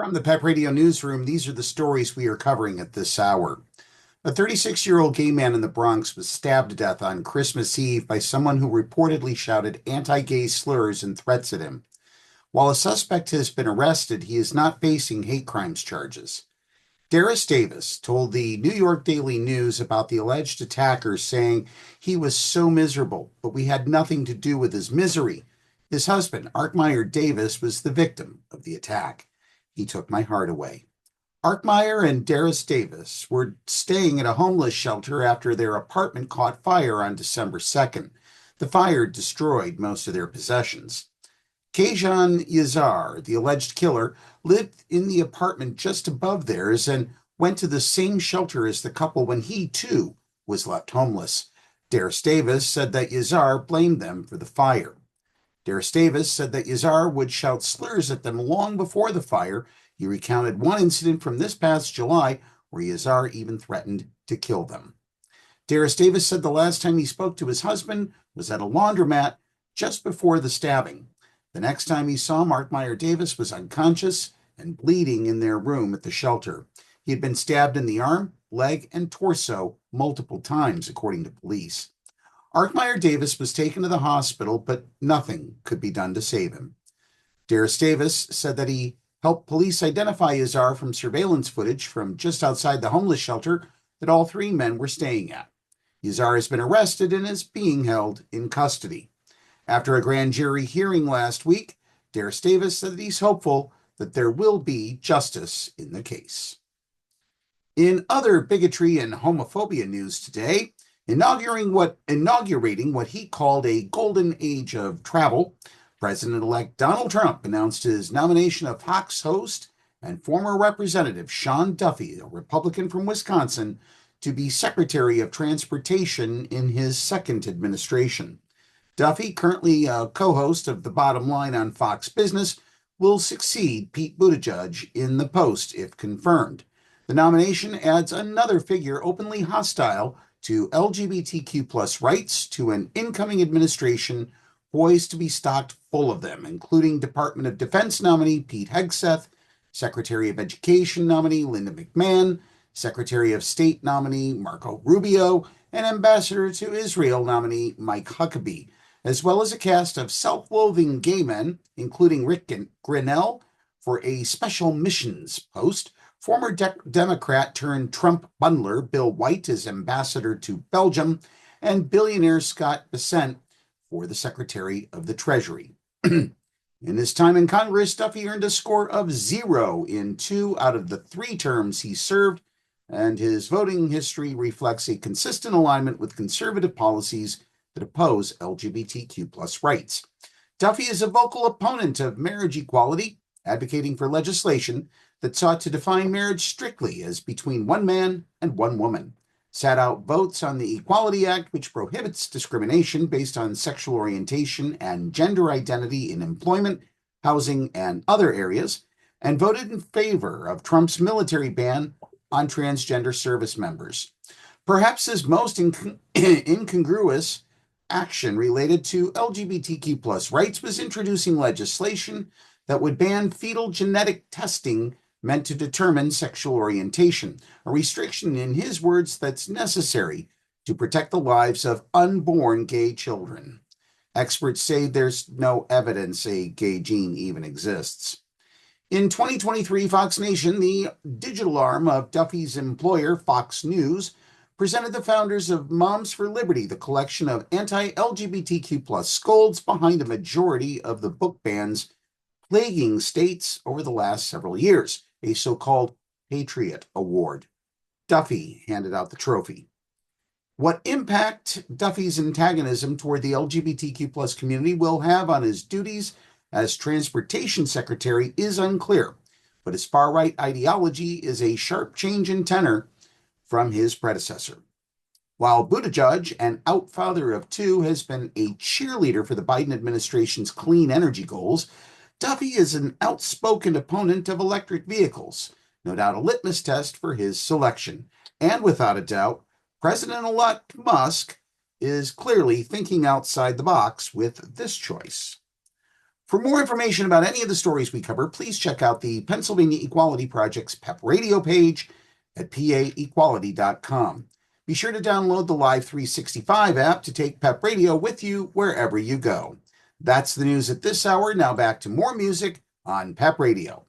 From the Pep Radio Newsroom, these are the stories we are covering at this hour. A 36-year-old gay man in the Bronx was stabbed to death on Christmas Eve by someone who reportedly shouted anti-gay slurs and threats at him. While a suspect has been arrested, he is not facing hate crimes charges. Darris Davis told the New York Daily News about the alleged attacker, saying he was so miserable, but we had nothing to do with his misery. His husband, Arkmeyer Davis, was the victim of the attack. He took my heart away. Arkmeyer and Darris Davis were staying at a homeless shelter after their apartment caught fire on December 2nd. The fire destroyed most of their possessions. Kayjan Yazar, the alleged killer, lived in the apartment just above theirs and went to the same shelter as the couple when he, too, was left homeless. Darris Davis said that Yazar blamed them for the fire. Darris Davis said that Yazar would shout slurs at them long before the fire. He recounted one incident from this past July where Yazar even threatened to kill them. Darris Davis said the last time he spoke to his husband was at a laundromat just before the stabbing. The next time he saw Arkmeyer Davis was unconscious and bleeding in their room at the shelter. He had been stabbed in the arm, leg, and torso multiple times, according to police. Arkmeyer Davis was taken to the hospital, but nothing could be done to save him. Darris Davis said that he helped police identify Yazar from surveillance footage from just outside the homeless shelter that all three men were staying at. Yazar has been arrested and is being held in custody. After a grand jury hearing last week, Darris Davis said that he's hopeful that there will be justice in the case. In other bigotry and homophobia news today, inaugurating what he called a golden age of travel, President-elect Donald Trump announced his nomination of Fox host and former Representative Sean Duffy, a Republican from Wisconsin, to be Secretary of Transportation in his second administration. Duffy, currently a co-host of The Bottom Line on Fox Business, will succeed Pete Buttigieg in the post if confirmed. The nomination adds another figure openly hostile to LGBTQ+ rights to an incoming administration poised to be stocked full of them, including Department of Defense nominee Pete Hegseth, Secretary of Education nominee Linda McMahon, Secretary of State nominee Marco Rubio, and Ambassador to Israel nominee Mike Huckabee, as well as a cast of self-loathing gay men, including Rick Grinnell, for a special missions post. Former Democrat turned Trump bundler Bill White as ambassador to Belgium, and billionaire Scott Bessent for the Secretary of the Treasury. In his time in Congress, Duffy earned a score of 0 in 2 out of the 3 terms he served, and his voting history reflects a consistent alignment with conservative policies that oppose LGBTQ+ rights. Duffy is a vocal opponent of marriage equality, advocating for legislation that sought to define marriage strictly as between one man and one woman, sat out votes on the Equality Act, which prohibits discrimination based on sexual orientation and gender identity in employment, housing, and other areas, and voted in favor of Trump's military ban on transgender service members. Perhaps his most incongruous action related to LGBTQ+ rights was introducing legislation that would ban fetal genetic testing meant to determine sexual orientation, a restriction, in his words, that's necessary to protect the lives of unborn gay children. Experts say there's no evidence a gay gene even exists. In 2023, Fox Nation, the digital arm of Duffy's employer, Fox News, presented the founders of Moms for Liberty, the collection of anti-LGBTQ+ scolds behind a majority of the book bans plaguing states over the last several years, a so-called Patriot Award. Duffy handed out the trophy. What impact Duffy's antagonism toward the LGBTQ+ community will have on his duties as Transportation Secretary is unclear, but his far-right ideology is a sharp change in tenor from his predecessor. While Buttigieg, an out father of 2, has been a cheerleader for the Biden administration's clean energy goals, Duffy is an outspoken opponent of electric vehicles, no doubt a litmus test for his selection. And without a doubt, President-elect Musk is clearly thinking outside the box with this choice. For more information about any of the stories we cover, please check out the Pennsylvania Equality Project's PEP radio page at paequality.com. Be sure to download the Live 365 app to take PEP radio with you wherever you go. That's the news at this hour. Now back to more music on PEP Radio.